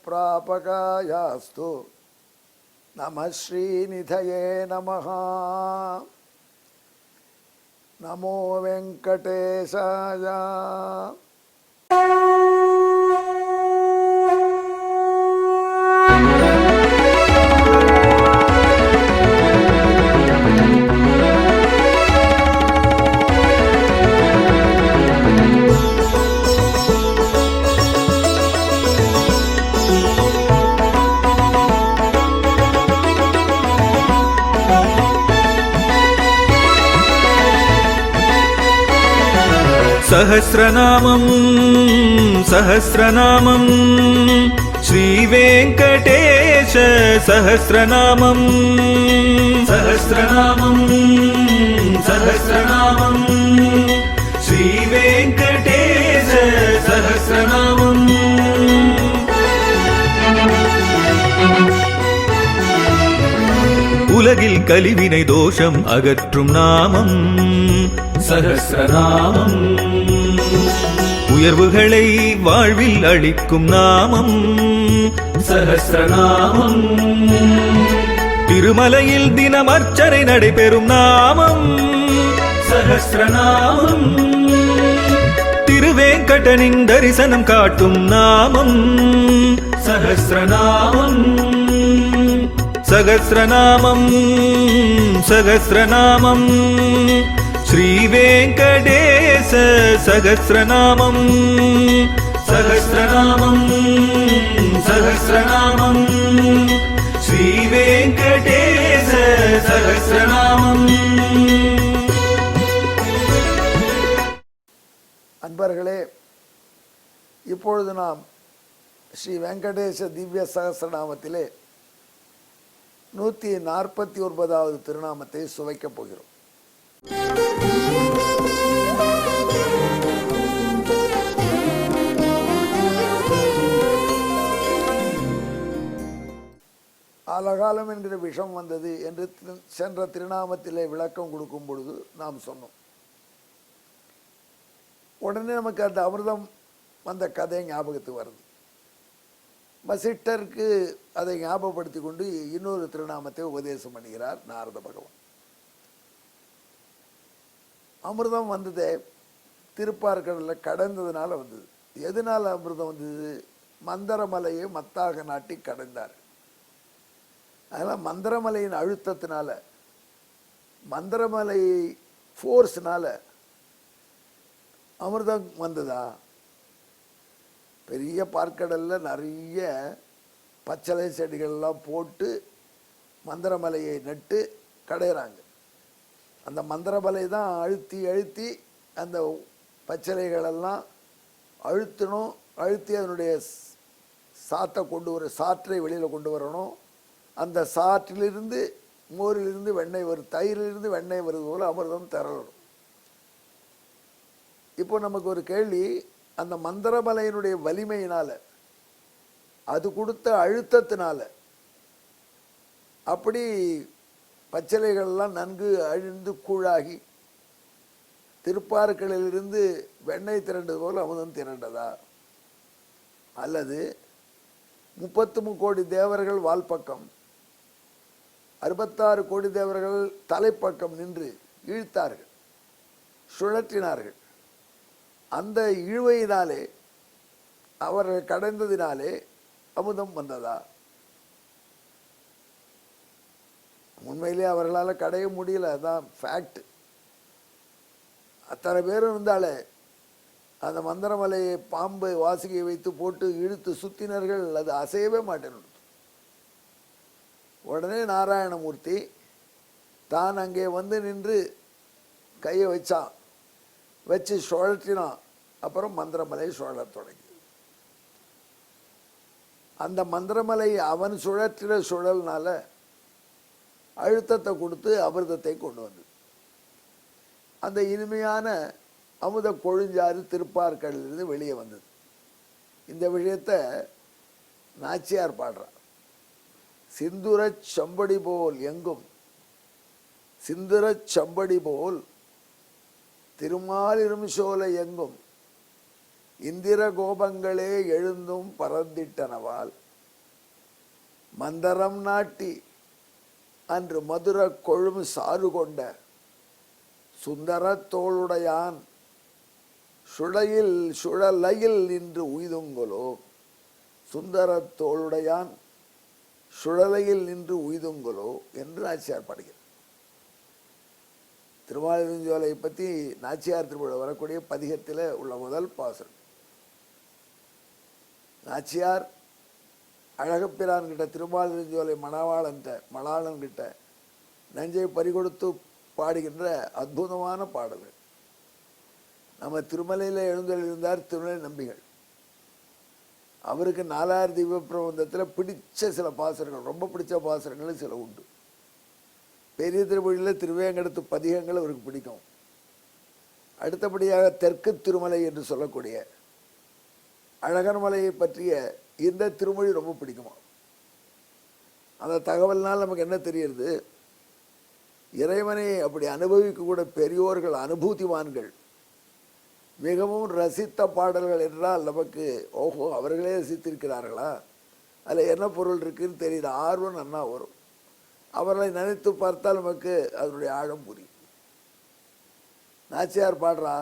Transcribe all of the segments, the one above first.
प्रापकायास्तु नमः श्रीनिधये नमः। नमो वेंकटेशाय। सहस्रनामं सहस्रनामं श्रीवेङ्कटेश सहस्रनामं सहस्रनामं सहस्रनामं श्रीवेङ्कटेश सहस्रनामं। உலகில் கலிவினை தோஷம் அகற்றும் நாமம் சஹஸ்ரநாமம். உயர்வுகளை வாழ்வில் அளிக்கும் நாமம் சஹஸ்ரநாமம். திருமலையில் தினம் அர்ச்சனை நடைபெறும் நாமம் சஹஸ்ரநாமம். திருவேங்கடனின் தரிசனம் காட்டும் நாமம் சஹஸ்ரநாமம். सहस्रनामं सहस्रनामं श्रीवेङ्कटेश सहस्रनामं सहस्रनामं सहस्रनामं श्रीवेङ्कटेश सहस्रनामं। அன்பர்களே, இப்பொழுது நாம் ஸ்ரீ வெங்கடேச திவ்ய சகஸ்ரநாமத்திலே 149வது திருநாமத்தை சுவைக்கப் போகிறோம். ஆலகாலம் என்கிற விஷம் வந்தது என்று சென்ற திருநாமத்திலே விளக்கம் கொடுக்கும் பொழுது நாம் சொன்னோம். உடனே நமக்கு அந்த அமிர்தம் வந்த கதை ஞாபகத்துக்கு வருது. வசிட்டருக்கு அதை ஞாபகப்படுத்தி கொண்டு இன்னொரு திருநாமத்தை உபதேசம் பண்ணுகிறார் நாரத பகவான். அமிர்தம் வந்ததே திருப்பார்கடலில் கடந்ததுனால வந்தது. எதனால அமிர்தம் வந்தது? மந்தரமலையை மத்தாக நாட்டி கடந்தார். அதனால் மந்தரமலையின் அழுத்தத்தினால, மந்தரமலை ஃபோர்ஸ்னால அமிர்தம் வந்ததா? பெரிய பார்க்கடலில் நிறைய பச்சளை செடிகள்லாம் போட்டு மந்திரமலையை நட்டு கடையிறாங்க. அந்த மந்திரமலை தான் அழுத்தி அழுத்தி அந்த பச்சளைகளெல்லாம் அழுத்தணும். அழுத்தி அதனுடைய சாற்றை வெளியில் கொண்டு வரணும். அந்த சாற்றிலிருந்து மோரிலிருந்து வெண்ணெய் வரும், தயிரிலிருந்து வெண்ணெய் வருது போல் அமிர்தம் திரளணும். இப்போ நமக்கு ஒரு கேள்வி, அந்த மந்திரமலையினுடைய வலிமையினால, அது கொடுத்த அழுத்தத்தினால அப்படி பச்சிலைகள்லாம் நன்கு அழிந்து கூழாகி திருப்பார்களிலிருந்து வெண்ணெய் திரண்டது போல் அமுதம் திரண்டதா? அல்லது 33 கோடி தேவர்கள் வால்பக்கம், 66 கோடி தேவர்கள் தலைப்பக்கம் நின்று இழுத்தார்கள், சுழற்றினார்கள். அந்த இழுவையினாலே, அவர்கள் கடந்ததினாலே அமுதம் வந்ததா? உண்மையிலே அவர்களால் கடைய முடியல, அதுதான் ஃபேக்ட். அத்தனை பேரும் இருந்தாலே அந்த மந்திரமலையை பாம்பு வாசிகையை வைத்து போட்டு இழுத்து சுத்தினர்கள், அது அசையவே மாட்டேன். உடனே நாராயணமூர்த்தி தான் அங்கே வந்து நின்று கையை வச்சான், வச்சு சுழற்றினான். அப்புறம் மந்திரமலை சுழலத் தொடங்கி. அந்த மந்திரமலை அவன் சுழற்றின சுழல்னால அழுத்தத்தை கொடுத்து அமிர்தத்தை கொண்டு வந்தது. அந்த இனிமையான அமுத கொழுஞ்சாறு திருப்பார்கடலிலிருந்து வெளியே வந்தது. இந்த விஷயத்தை நாச்சியார் பாடுறார். சிந்துரச் செம்படி போல் எங்கும், சிந்துரச் செம்படி போல் திருமாலிரும் சோலை எங்கும், இந்திர கோபங்களே எழுந்தும் பறந்திட்டனவால் மந்தரம் நாட்டி அன்று மதுர கொழும் சாறு கொண்ட சுந்தர தோளுடையான் சுழலையில் நின்று உய்துங்கொலோ. சுந்தர தோளுடையான் சுழலையில் நின்று உய்துங்கொலோ என்று நாச்சியார் பாடுகிறார். திருமாலிருஞ்சோலை பற்றி நாச்சியார் திருவிழா வரக்கூடிய பதிகத்தில் உள்ள முதல் பாசனம். நாச்சியார் அழகப்பிரான் கிட்ட திருமாலிருஞ்சோலை மணாளன் கிட்ட நெஞ்சை பறிகொடுத்து பாடுகின்ற அற்புதமான பாடல்கள். நம்ம திருமலையில் எழுந்தருளியிருந்தார் திருமலை நம்பிகள். அவருக்கு 4,000 தீப பிரபந்தத்தில் பிடிச்ச சில பாசுரங்கள், ரொம்ப பிடிச்ச பாசுரங்கள் சில உண்டு. பெரிய திருமொழியில் திருவேங்கடத்து பதிகங்கள் அவருக்கு பிடிக்கும். அடுத்தபடியாக தெற்கு திருமலை என்று சொல்லக்கூடிய அழகர் மலையை பற்றிய இந்த திருமொழி ரொம்ப பிடிக்குமா. அந்த தகவல்னால் நமக்கு என்ன தெரியுது? இறைவனை அப்படி அனுபவிக்க கூட பெரியோர்கள், அனுபூதிவான்கள் மிகவும் ரசித்த பாடல்கள் என்றால் நமக்கு ஓஹோ அவர்களே ரசித்திருக்கிறார்களா, அதில் என்ன பொருள் இருக்குன்னு தெரியுது, ஆர்வம் நன்னா வரும். அவர்களை நினைத்து பார்த்தால் நமக்கு அதனுடைய ஆழம் புரியும். நாச்சியார் பாடுறா,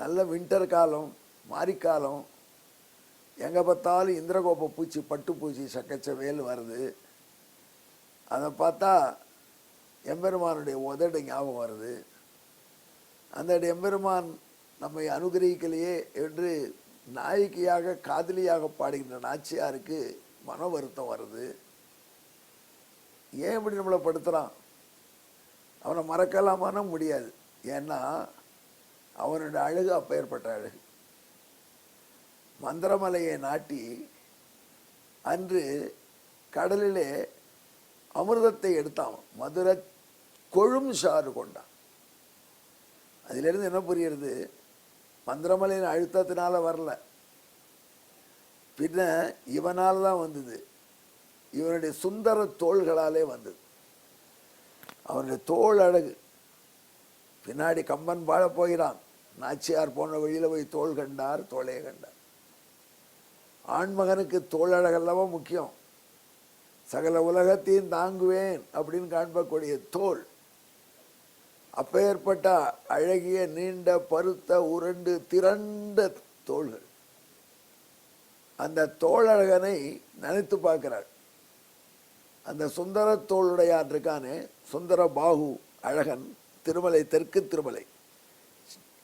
நல்ல வின்டர் காலம், மாரிக்காலம், எங்கே பார்த்தாலும் இந்திரகோப பூச்சி, பட்டுப்பூச்சி சக்கச்சவேல் வருது. அதை பார்த்தா எம்பெருமானுடைய உதடு ஞாபகம் வருது. அந்த எம்பெருமான் நம்மை அனுகிரகிக்கலையே என்று நாயகியாக காதலியாக பாடுகின்ற நாச்சியாருக்கு மன வருத்தம் வருது. ஏன் இப்படி நம்மளை படுத்துகிறான்? அவனை மறக்கலாமான முடியாது. ஏன்னா அவனுடைய அழகு அப்பேற்பட்ட அழகு. மந்திரமலையை நாட்டி அன்று கடலிலே அமிர்தத்தை எடுத்தான், மதுர கொழும் சாறு கொண்டான். அதிலிருந்து என்ன புரியுறது? மந்திரமலையின் அழுத்தத்தினால வரல, பின்ன இவனால் தான் வந்தது. இவனுடைய சுந்தர தோள்களாலே வந்தது. அவனுடைய தோள் அழகு. பின்னாடி கம்பன் பாழ போகிறான், நாச்சியார் போன வழியில் போய் தோள் கண்டார், தோளே கண்டார். ஆண்மகனுக்கு தோள் அழகல்லவா முக்கியம். சகல உலகத்தையும் தாங்குவேன் அப்படின்னு காண்பக்கூடிய தோள். அப்பேற்பட்ட அழகிய நீண்ட பருத்த உருண்டு திரண்ட தோள்கள். அந்த தோழழகனை நினைத்து பார்க்கிறாள். அந்த சுந்தர தோளுடையான் இருக்கானே, சுந்தர பாகு அழகன், திருமலை, தெற்கு திருமலை.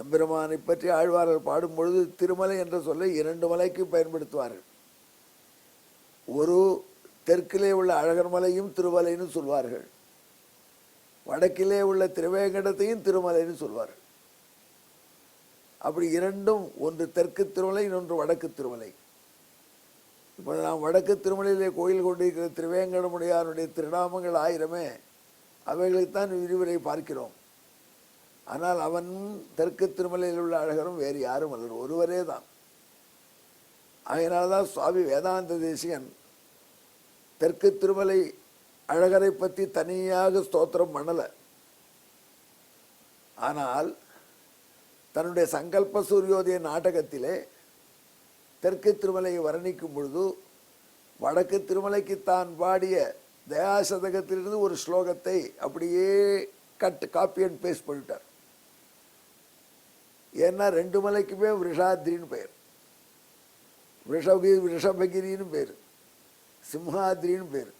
எம்பெருமானை பற்றி ஆழ்வார்கள் பாடும் பொழுது திருமலை என்ற சொல்லை 2 மலைக்கு பயன்படுத்துவார்கள். ஒரு தெற்கிலே உள்ள அழகர் மலையும் திருமலைன்னு சொல்வார்கள், வடக்கிலே உள்ள திருவேங்கடத்தையும் திருமலைன்னு சொல்வார்கள். அப்படி இரண்டும், ஒன்று தெற்கு திருமலை, இன்னொன்று வடக்கு திருமலை. இப்போ நாம் வடக்கு திருமலையிலே கோயில் கொண்டிருக்கிற திருவேங்கடமுடையாருடைய திருநாமங்கள் 1000, அவைகளைத்தான் விரிவுரை பார்க்கிறோம். ஆனால் அவன் தெற்கு திருமலையில் உள்ள அழகரும் வேறு யாரும் அல்ல, ஒருவரே தான். அதனால்தான் சுவாமி வேதாந்த தேசிகன் தெற்கு திருமலை அழகரை பற்றி தனியாக ஸ்தோத்திரம் பண்ணலை. ஆனால் தன்னுடைய சங்கல்ப சூரியோதய நாடகத்திலே தெற்கு திருமலையை வர்ணிக்கும் பொழுது வடக்கு திருமலைக்கு தான் பாடிய தயாசதகத்திலிருந்து ஒரு ஸ்லோகத்தை அப்படியே காப்பி அண்ட் பேஸ்ட் பண்ணிட்டார். ஏன்னா 2 மலைக்குமே விஷாத்ரின்னு பெயர், விஷபகிரின்னு பேர், சிம்ஹாத்ரின்னு பேர்.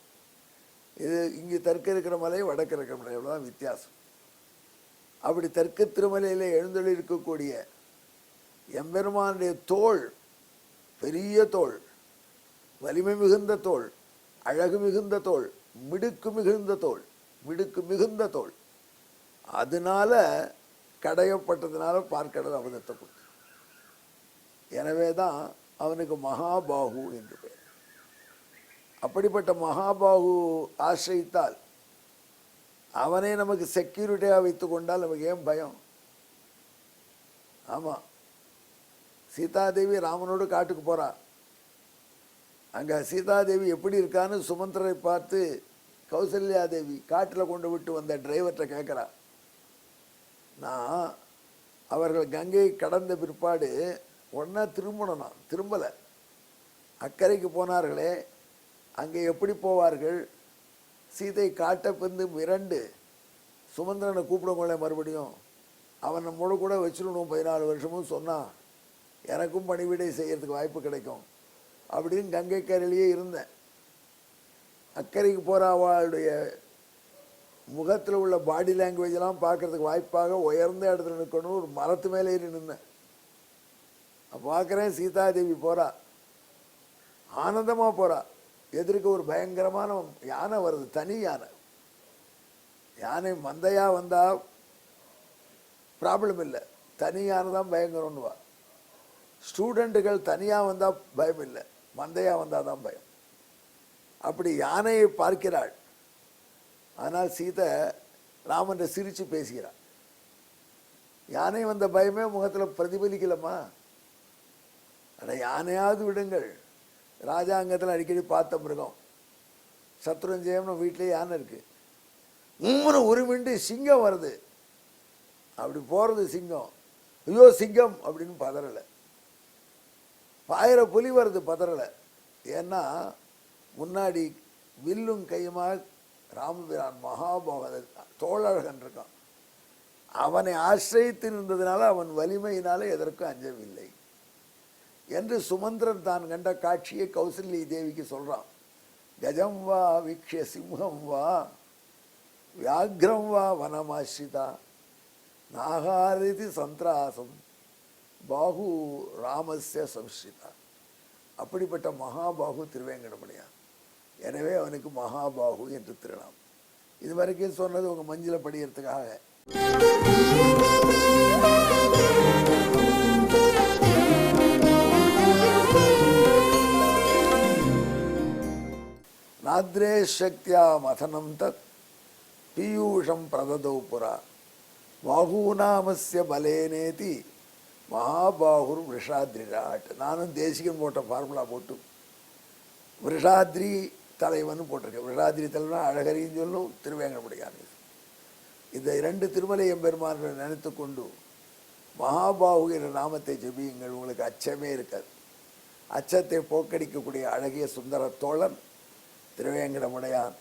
இது இங்கே தெற்கு இருக்கிற மலை, வடக்கு இருக்கிற மலை, அவ்வளோதான் வித்தியாசம். அப்படி தெற்கு திருமலையில் எழுந்தொழி இருக்கக்கூடிய எம்பெருமானுடைய தோள் பெரிய தோள், வலிமை மிகுந்த தோள், அழகு மிகுந்த தோள், மிடுக்கு மிகுந்த தோள், மிடுக்கு மிகுந்த தோள். அதனால கடையப்பட்டதுனால பார்க்கடல் அவதத்தை கொடுத்து. எனவே தான் அவனுக்கு மகாபாகு என்று பெயர். அப்படிப்பட்ட மகாபாகு ஆசிரித்தால் அவனே நமக்கு செக்யூரிட்டியாக வைத்து கொண்டால் நமக்கு ஏன் பயம்? ஆமாம், சீதாதேவி ராமனோடு காட்டுக்கு போகிறா. அங்கே சீதாதேவி எப்படி இருக்கான்னு சுமந்திரரை பார்த்து கௌசல்யாதேவி காட்டில் கொண்டு விட்டு வந்த டிரைவர்கிட்ட கேட்குறா. நான் அவர்கள் கங்கையை கடந்த பிற்பாடு உடனே திரும்பணும். திரும்பலை. அக்கறைக்கு போனார்களே, அங்கே எப்படி போவார்கள்? சீதை காட்ட பிந்து மிரண்டு சுமந்திரனை கூப்பிடுங்களே மறுபடியும், அவன் நம்மோட கூட வச்சுடணும் 14 வருஷமும் சொன்னான், எனக்கும் பணிவிடை செய்யறதுக்கு வாய்ப்பு கிடைக்கும் அப்படின்னு கங்கை கரையிலேயே இருந்தேன். அக்கறைக்கு போகிற அவளுடைய முகத்தில் உள்ள பாடி லாங்குவேஜெல்லாம் பார்க்கறதுக்கு வாய்ப்பாக உயர்ந்த இடத்துல நிற்கணும், ஒரு மரத்து மேலே ஏறி நின்றேன். பார்க்குறேன் சீதாதேவி போகிறா, ஆனந்தமாக போகிறா. எதிர்க்க ஒரு பயங்கரமான யானை வருது, தனி யானை. யானை மந்தையாக வந்தால் ப்ராப்ளம் இல்லை, தனி யானை தான் பயங்கரம்னுவா. ஸ்டூடெண்ட்டுகள் தனியாக வந்தால் பயம் இல்லை, மந்தையாக வந்தால் தான் பயம். அப்படி யானையை பார்க்கிறாள். ஆனால் சீதை ராமன் சிரித்து பேசுகிறாள். யானை வந்த பயமே முகத்தில் பிரதிபலிக்கலம்மா. அட யானையாவது விடுங்கள், ராஜாங்கத்தில் அடிக்கடி பார்த்த மிருகம். சத்ருஞ்சயம்னு வீட்டிலே யானை இருக்குது. உருமிண்டு சிங்கம் வருது, அப்படி போகிறது சிங்கம். ஐயோ சிங்கம் அப்படின்னு பதறலை. பாயிர புலி வருது, பதறலை. ஏன்னா முன்னாடி வில்லும் கையுமாக ராமபிரான் மகாபோக தோழழகன் இருக்கான். அவனை ஆசிரியத்து இருந்ததுனால அவன் வலிமையினால எதற்கும் அஞ்சவில்லை என்று சுமந்திரன் தான் கண்ட காட்சியை கௌசல்யை தேவிக்கு சொல்றான். கஜம் வா வீக்ஷ சிம்ஹம் வா வியாக்ரம் வா வனமாஸ்ரிதா நாகாரிதி சந்திராசம் பாகு ராமஸ்ய சம்ஸ்ரிதா. அப்படிப்பட்ட மகாபாகு திருவேங்கடமுடியான். எனவே அவனுக்கு மகாபாகு என்று திருநாம். இது வரைக்கும் சொன்னது உங்க மஞ்சளை படிக்கிறதுக்காக. நாத்ரே சக்தியா மதனம் தத் பீயூஷம் பிரததௌ புரா பாகூநாமஸ்ய பலேனேதி மகாபாகுர் விஷாத்ரிராட். நானும் தேசிகன் போட்ட ஃபார்முலா போட்டு விஷாத்ரி தலைவன் போட்டிருக்கேன். விஷாத்ரி தலைவன் அழகரின்னு சொல்லும், திருவேங்கடமுடியான். இந்த 2 திருமலை எம்பெருமான்களை நினைத்து கொண்டு மகாபாகு என்ற நாமத்தை ஜெபியுங்கள், உங்களுக்கு அச்சமே இருக்காது. அச்சத்தை போக்கடிக்கக்கூடிய அழகிய சுந்தர தோழன் திருவேங்கடமுடையான்.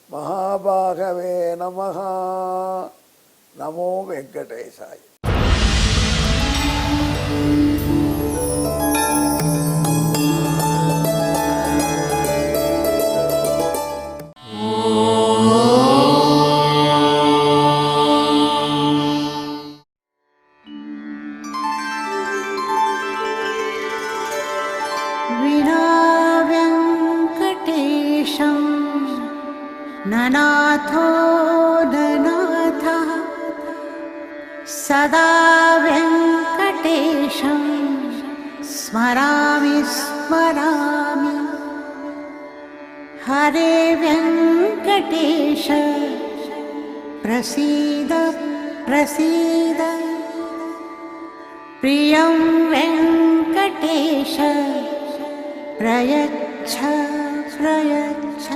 மகாபாகவே நமஹா. நமோ வெங்கடேசாய். ननाथो ननाथः सदा वेङ्कटेशं स्मरामि स्मरामि. हरे वेङ्कटेश प्रसीद प्रसीद. प्रियं वेङ्कटेश प्रयच्छ प्रयच्छ.